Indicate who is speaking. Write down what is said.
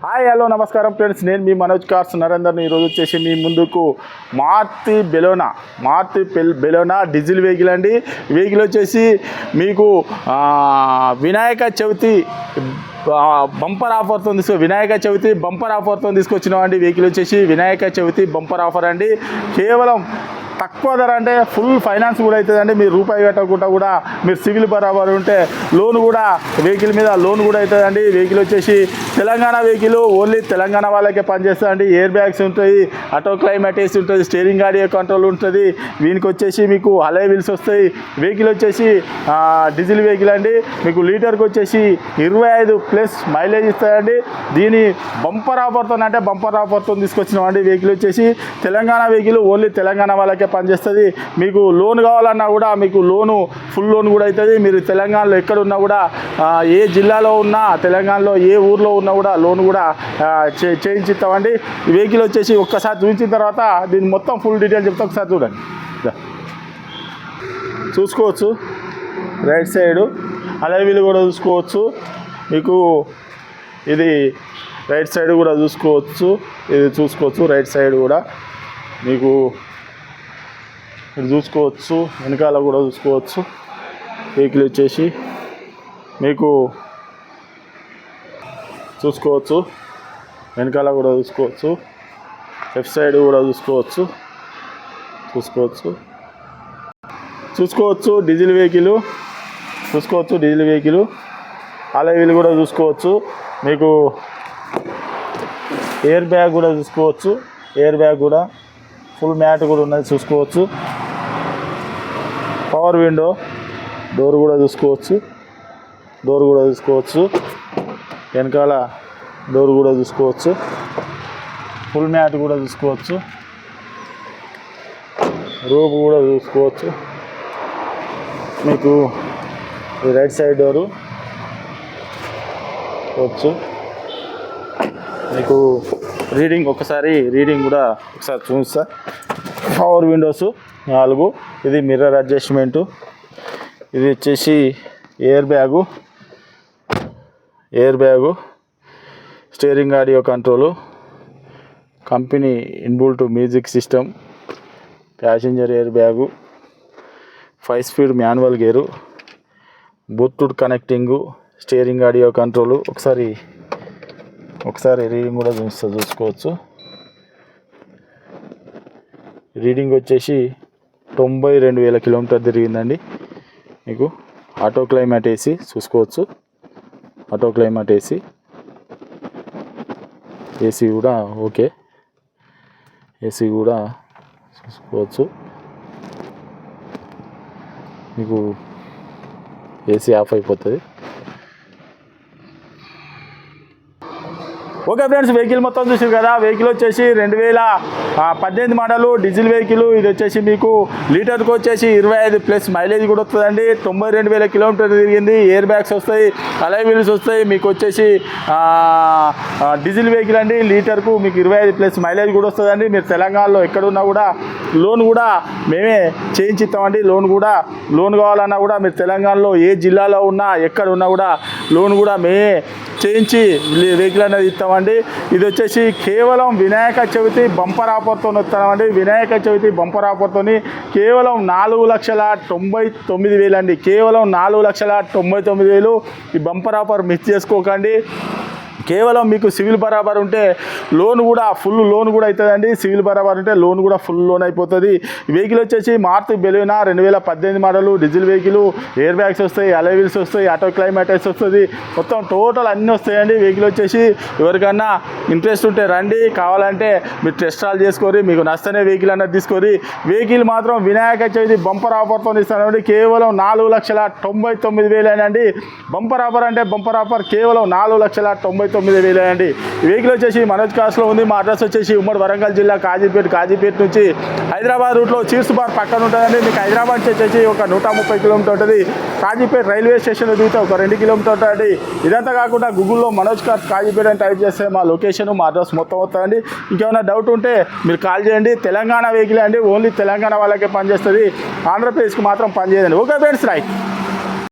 Speaker 1: Hi hello నమస్కారం friends, నేను మీ Manoj cars నరేందర్ని. ఈరోజు వచ్చేసి మీ ముందుకు మారుతి బెలోనా డీజిల్ వెహికల్ అండి. వెహికల్ వచ్చేసి మీకు వినాయక చవితి బంపర్ ఆఫర్తో తీసుకొచ్చినామండి. వెహికల్ వచ్చేసి వినాయక చవితి బంపర్ ఆఫర్ అండి. కేవలం తక్కువ ధర అంటే ఫుల్ ఫైనాన్స్ కూడా అవుతుందండి. మీరు రూపాయి కట్టకుండా కూడా మీరు సివిల్ బరాబర్ ఉంటే లోన్ కూడా వెహికల్ మీద లోన్ కూడా అవుతుందండి. వెహికల్ వచ్చేసి తెలంగాణ వెహికల్, ఓన్లీ తెలంగాణ వాళ్ళకే పనిచేస్తుందండి. ఎయిర్ బ్యాగ్స్ ఉంటాయి, ఆటో క్లైమేట్ ఏసీ ఉంటుంది, స్టీరింగ్ ఆడియో కంట్రోల్ ఉంటుంది. వీనికి వచ్చేసి మీకు అలై వీల్స్ వస్తాయి. వెహికల్ వచ్చేసి డీజిల్ వెహికల్ అండి. మీకు లీటర్కి వచ్చేసి 25+ మైలేజ్ ఇస్తాయండి. దీని బంపర్ ఆఫర్తో తీసుకొచ్చినామండి. వెహికల్ వచ్చేసి తెలంగాణ వెహికల్, ఓన్లీ తెలంగాణ వాళ్ళకే పనిచేస్తుంది. మీకు లోన్ కావాలన్నా కూడా మీకు ఫుల్ లోన్ కూడా అవుతుంది. మీరు తెలంగాణలో ఎక్కడున్నా కూడా, ఏ జిల్లాలో ఉన్నా, తెలంగాణలో ఏ ఊర్లో ఉన్నా కూడా లోన్ కూడా చేయించిస్తామండి. వెహికల్ వచ్చేసి ఒక్కసారి చూపించిన తర్వాత దీని మొత్తం ఫుల్ డీటెయిల్ చెప్తా. ఒకసారి చూడండి, చూసుకోవచ్చు. రైట్ సైడు అలైవీలు కూడా చూసుకోవచ్చు. మీకు ఇది రైట్ సైడ్ కూడా చూసుకోవచ్చు. రైట్ సైడ్ కూడా మీకు ఇది చూసుకోవచ్చు. వెనకాల కూడా చూసుకోవచ్చు. వెహికల్ వచ్చేసి మీకు చూసుకోవచ్చు. వెనకాల కూడా చూసుకోవచ్చు. లెఫ్ట్ సైడ్ కూడా చూసుకోవచ్చు. డీజిల్ వెహికల్ అలా వీళ్ళు కూడా చూసుకోవచ్చు. మీకు ఎయిర్ బ్యాగ్ కూడా చూసుకోవచ్చు. ఫుల్ మ్యాట్ కూడా ఉన్నది చూసుకోవచ్చు. పవర్ విండో, డోర్ కూడా చూసుకోవచ్చు. వెనకాల డోర్ కూడా చూసుకోవచ్చు. ఫుల్ మ్యాట్ కూడా చూసుకోవచ్చు. రూప్ కూడా చూసుకోవచ్చు. మీకు రైట్ సైడ్ డోరు వచ్చు. మీకు రీడింగ్ కూడా ఒకసారి చూపిస్తా. Power Windows 4. ఇది మిర్రర్ అడ్జస్ట్మెంటు. ఇది వచ్చేసి air bag, steering audio control, company inbuilt music system, passenger air bag, 5 speed manual gear, Bluetooth connecting, steering audio control. ఒకసారి రీడింగ్ కూడా చూసుకోవచ్చు. రీడింగ్ వచ్చేసి 92,000 కిలోమీటర్ తిరిగిందండి. మీకు ఆటో క్లైమేట్ ఏసీ చూసుకోవచ్చు. ఏసీ కూడా ఓకే. చూసుకోవచ్చు. మీకు ఏసీ ఆఫ్ అయిపోతుంది. ఓకే ఫ్రెండ్స్, వెహికల్ మొత్తం చూసారు కదా. వెహికల్ వచ్చేసి 2018 మోడలు డీజిల్ వెహికల్. ఇది వచ్చేసి మీకు లీటర్కి వచ్చేసి 25+ మైలేజ్ కూడా వస్తుందండి. 92,000 కిలోమీటర్ తిరిగింది. ఎయిర్ బ్యాగ్స్ వస్తాయి, అలై వీల్స్ వస్తాయి. మీకు వచ్చేసి డీజిల్ వెహికల్ అండి. లీటర్కు మీకు 25+ మైలేజ్ కూడా వస్తుందండి. మీరు తెలంగాణలో ఎక్కడున్నా కూడా లోన్ కూడా మేమే చేయించిస్తామండి. లోన్ కావాలన్నా కూడా మీరు తెలంగాణలో ఏ జిల్లాలో ఉన్నా, ఎక్కడ ఉన్నా కూడా లోన్ కూడా మేమే చేయించి వెహికల్ అనేది ఇస్తామండి. ఇది వచ్చేసి కేవలం వినాయక చవితి బంపర్ ఆఫర్తో వస్తామండి. వినాయక చవితి బంపర్ ఆఫర్తో కేవలం 4,99,000 అండి. కేవలం 4,99,000. ఈ బంపర్ ఆఫర్ మిస్ చేసుకోకండి. కేవలం మీకు సివిల్ బరాబర్ ఉంటే లోన్ కూడా ఫుల్ లోన్ కూడా అవుతుందండి. సివిల్ బరాబర్ ఉంటే లోన్ కూడా ఫుల్ లోన్ అయిపోతుంది. వెహికల్ వచ్చేసి Maruti Baleno 2018 model diesel vehicle. Air bags వస్తాయి, అలై వీల్స్ వస్తాయి, ఆటో క్లైమేటైస్ వస్తుంది. మొత్తం టోటల్ అన్నీ వస్తాయండి. వెహికల్ వచ్చేసి ఎవరికన్నా ఇంట్రెస్ట్ ఉంటే రండి. కావాలంటే మీరు టెస్ట్ డ్రైవ్ చేసుకోరి. మీకు నచ్చనే వెహికల్ అన్నది తీసుకోరి. వెహికల్ మాత్రం వినాయక చవితి బంపర్ ఆఫర్తో ఇస్తానండి. కేవలం 4,99,000 అండి. బంపర్ ఆఫర్ అంటే బంపర్ ఆఫర్ కేవలం 4,99,000 అండి. వెహికల్ వచ్చేసి మనోజ్ కార్స్లో ఉంది. మా అడ్రస్ వచ్చేసి ఉమ్మడి వరంగల్ జిల్లా కాజీపేట నుంచి హైదరాబాద్ రూట్లో చీర్స్ బార్ పక్కన ఉంటుందండి. మీకు హైదరాబాద్ వచ్చేసి ఒక 130 కిలోమీటర్ ఉంటుంది. కాజీపేట రైల్వే స్టేషన్లో దిగితే ఒక 2 కిలోమీటర్ ఉంటుంది. ఇదంతా కాకుండా గూగుల్లో మనోజ్ కార్స్ కాజీపేట అని టైప్ చేస్తే మా లొకేషన్, మా అడ్రస్ మొత్తం వస్తుందండి. ఇంకేమైనా డౌట్ ఉంటే మీరు కాల్ చేయండి. తెలంగాణ వెహికల్ అండి. ఓన్లీ తెలంగాణ వాళ్ళకే పనిచేస్తుంది. ఆంధ్రప్రదేశ్కి మాత్రం పనిచేయదండి. Okay friends, right.